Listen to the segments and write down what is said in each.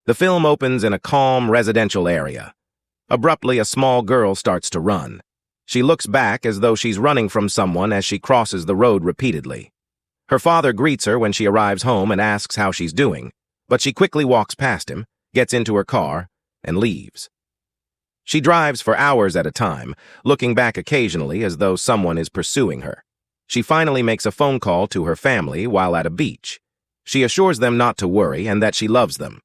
The film opens in a calm residential area. Abruptly, a small girl starts to run. She looks back as though she's running from someone as she crosses the road repeatedly. Her father greets her when she arrives home and asks how she's doing, but she quickly walks past him, gets into her car, and leaves. She drives for hours at a time, looking back occasionally as though someone is pursuing her. She finally makes a phone call to her family while at a beach. She assures them not to worry and that she loves them.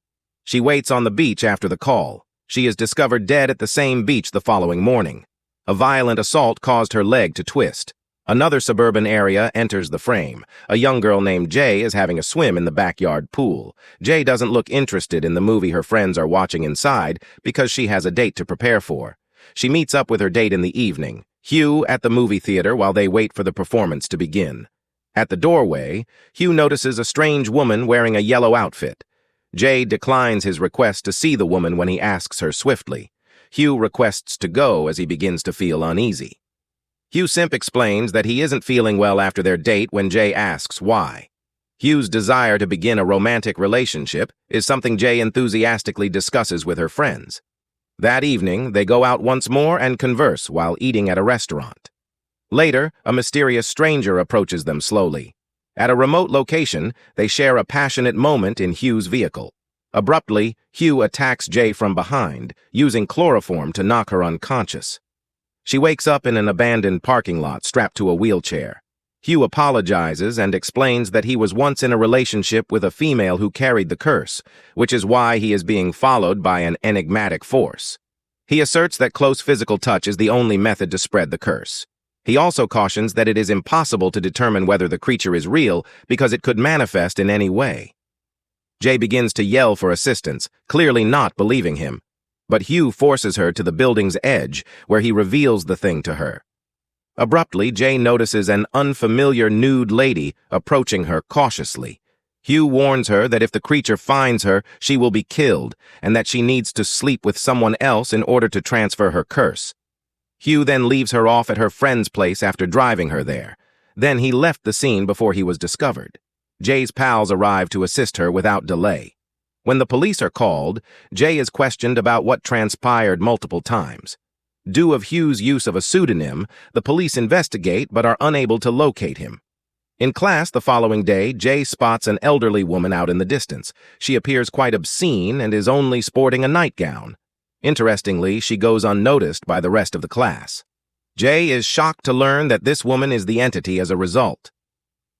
She waits on the beach after the call. She is discovered dead at the same beach the following morning. A violent assault caused her leg to twist. Another suburban area enters the frame. A young girl named Jay is having a swim in the backyard pool. Jay doesn't look interested in the movie her friends are watching inside because she has a date to prepare for. She meets up with her date in the evening, Hugh, at the movie theater while they wait for the performance to begin. At the doorway, Hugh notices a strange woman wearing a yellow outfit. Jay declines his request to see the woman when he asks her swiftly. Hugh requests to go as he begins to feel uneasy. Hugh Simp explains that he isn't feeling well after their date when Jay asks why. Hugh's desire to begin a romantic relationship is something Jay enthusiastically discusses with her friends. That evening, they go out once more and converse while eating at a restaurant. Later, a mysterious stranger approaches them slowly. At a remote location, they share a passionate moment in Hugh's vehicle. Abruptly, Hugh attacks Jay from behind, using chloroform to knock her unconscious. She wakes up in an abandoned parking lot strapped to a wheelchair. Hugh apologizes and explains that he was once in a relationship with a female who carried the curse, which is why he is being followed by an enigmatic force. He asserts that close physical touch is the only method to spread the curse. He also cautions that it is impossible to determine whether the creature is real because it could manifest in any way. Jay begins to yell for assistance, clearly not believing him. But Hugh forces her to the building's edge, where he reveals the thing to her. Abruptly, Jay notices an unfamiliar nude lady approaching her cautiously. Hugh warns her that if the creature finds her, she will be killed, and that she needs to sleep with someone else in order to transfer her curse. Hugh then leaves her off at her friend's place after driving her there. Then he left the scene before he was discovered. Jay's pals arrive to assist her without delay. When the police are called, Jay is questioned about what transpired multiple times. Due of Hugh's use of a pseudonym, the police investigate but are unable to locate him. In class the following day, Jay spots an elderly woman out in the distance. She appears quite obscene and is only sporting a nightgown. Interestingly, she goes unnoticed by the rest of the class. Jay is shocked to learn that this woman is the entity as a result.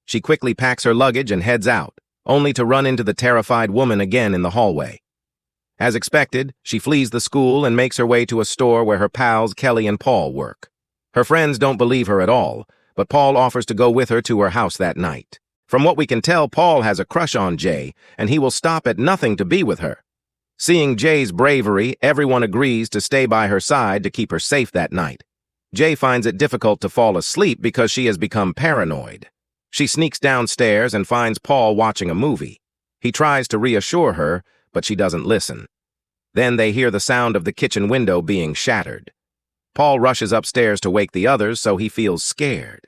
She quickly packs her luggage and heads out, only to run into the terrified woman again in the hallway. As expected, she flees the school and makes her way to a store where her pals Kelly and Paul work. Her friends don't believe her at all, but Paul offers to go with her to her house that night. From what we can tell, Paul has a crush on Jay, and he will stop at nothing to be with her. Seeing Jay's bravery, everyone agrees to stay by her side to keep her safe that night. Jay finds it difficult to fall asleep because she has become paranoid. She sneaks downstairs and finds Paul watching a movie. He tries to reassure her, but she doesn't listen. Then they hear the sound of the kitchen window being shattered. Paul rushes upstairs to wake the others, so he feels scared.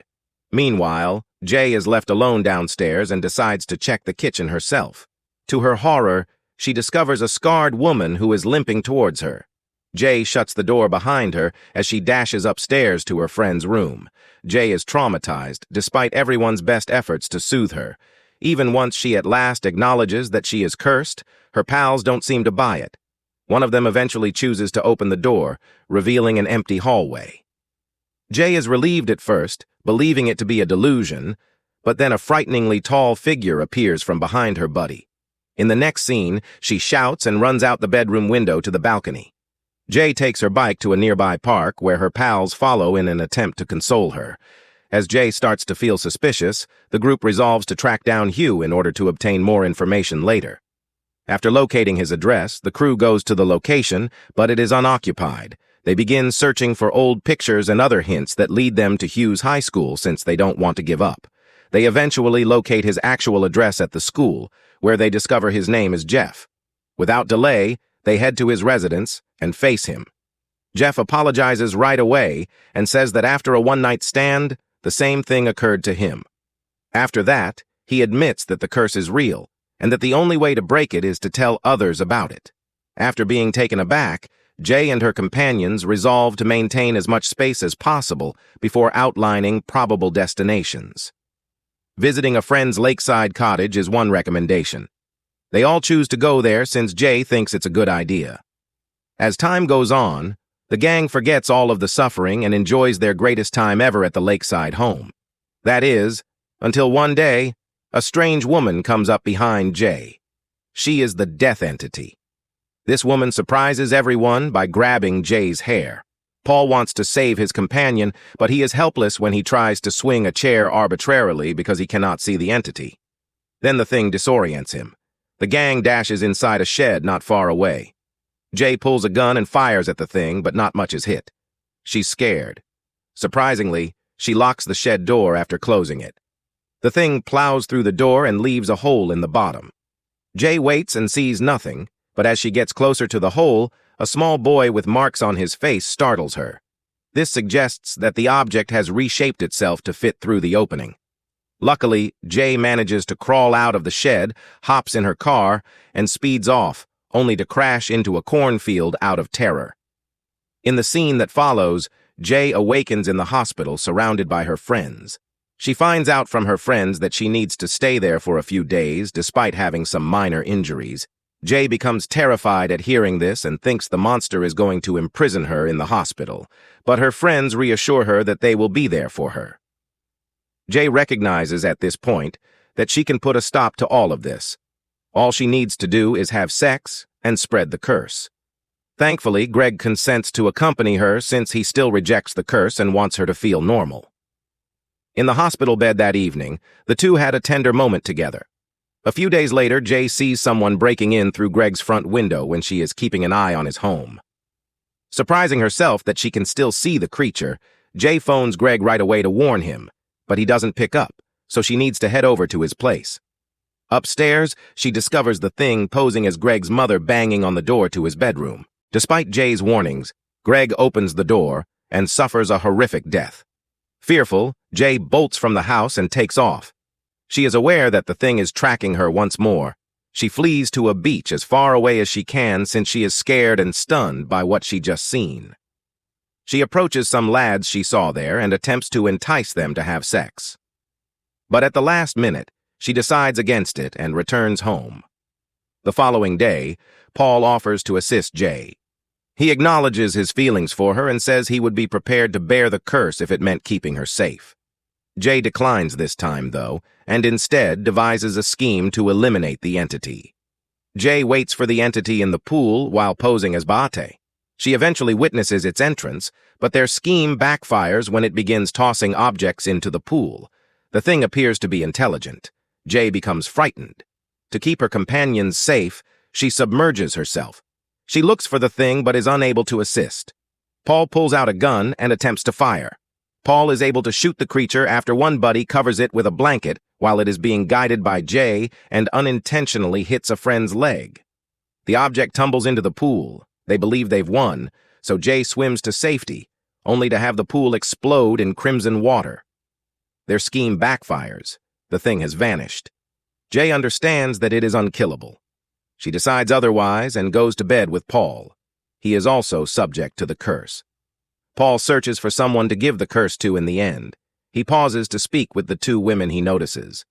Meanwhile, Jay is left alone downstairs and decides to check the kitchen herself. To her horror, she discovers a scarred woman who is limping towards her. Jay shuts the door behind her as she dashes upstairs to her friend's room. Jay is traumatized, despite everyone's best efforts to soothe her. Even once she at last acknowledges that she is cursed, her pals don't seem to buy it. One of them eventually chooses to open the door, revealing an empty hallway. Jay is relieved at first, believing it to be a delusion, but then a frighteningly tall figure appears from behind her buddy. In the next scene, she shouts and runs out the bedroom window to the balcony. Jay takes her bike to a nearby park where her pals follow in an attempt to console her. As Jay starts to feel suspicious, the group resolves to track down Hugh in order to obtain more information later. After locating his address, the crew goes to the location, but it is unoccupied. They begin searching for old pictures and other hints that lead them to Hugh's high school since they don't want to give up. They eventually locate his actual address at the school, where they discover his name is Jeff. Without delay, they head to his residence and face him. Jeff apologizes right away and says that after a one-night stand, the same thing occurred to him. After that, he admits that the curse is real, and that the only way to break it is to tell others about it. After being taken aback, Jay and her companions resolve to maintain as much space as possible before outlining probable destinations. Visiting a friend's lakeside cottage is one recommendation. They all choose to go there since Jay thinks it's a good idea. As time goes on, the gang forgets all of the suffering and enjoys their greatest time ever at the lakeside home. That is, until one day, a strange woman comes up behind Jay. She is the death entity. This woman surprises everyone by grabbing Jay's hair. Paul wants to save his companion, but he is helpless when he tries to swing a chair arbitrarily because he cannot see the entity. Then the thing disorients him. The gang dashes inside a shed not far away. Jay pulls a gun and fires at the thing, but not much is hit. She's scared. Surprisingly, she locks the shed door after closing it. The thing plows through the door and leaves a hole in the bottom. Jay waits and sees nothing, but as she gets closer to the hole, a small boy with marks on his face startles her. This suggests that the object has reshaped itself to fit through the opening. Luckily, Jay manages to crawl out of the shed, hops in her car, and speeds off, only to crash into a cornfield out of terror. In the scene that follows, Jay awakens in the hospital surrounded by her friends. She finds out from her friends that she needs to stay there for a few days, despite having some minor injuries. Jay becomes terrified at hearing this and thinks the monster is going to imprison her in the hospital, but her friends reassure her that they will be there for her. Jay recognizes at this point that she can put a stop to all of this. All she needs to do is have sex and spread the curse. Thankfully, Greg consents to accompany her since he still rejects the curse and wants her to feel normal. In the hospital bed that evening, the two had a tender moment together. A few days later, Jay sees someone breaking in through Greg's front window when she is keeping an eye on his home. Surprising herself that she can still see the creature, Jay phones Greg right away to warn him, but he doesn't pick up, so she needs to head over to his place. Upstairs, she discovers the thing posing as Greg's mother banging on the door to his bedroom. Despite Jay's warnings, Greg opens the door and suffers a horrific death. Fearful, Jay bolts from the house and takes off. She is aware that the thing is tracking her once more. She flees to a beach as far away as she can since she is scared and stunned by what she just seen. She approaches some lads she saw there and attempts to entice them to have sex. But at the last minute, she decides against it and returns home. The following day, Paul offers to assist Jay. He acknowledges his feelings for her and says he would be prepared to bear the curse if it meant keeping her safe. Jay declines this time, though, and instead devises a scheme to eliminate the entity. Jay waits for the entity in the pool while posing as Bate. She eventually witnesses its entrance, but their scheme backfires when it begins tossing objects into the pool. The thing appears to be intelligent. Jay becomes frightened. To keep her companions safe, she submerges herself. She looks for the thing but is unable to assist. Paul pulls out a gun and attempts to fire. Paul is able to shoot the creature after one buddy covers it with a blanket while it is being guided by Jay and unintentionally hits a friend's leg. The object tumbles into the pool. They believe they've won, so Jay swims to safety, only to have the pool explode in crimson water. Their scheme backfires. The thing has vanished. Jay understands that it is unkillable. She decides otherwise and goes to bed with Paul. He is also subject to the curse. Paul searches for someone to give the curse to in the end. He pauses to speak with the two women he notices.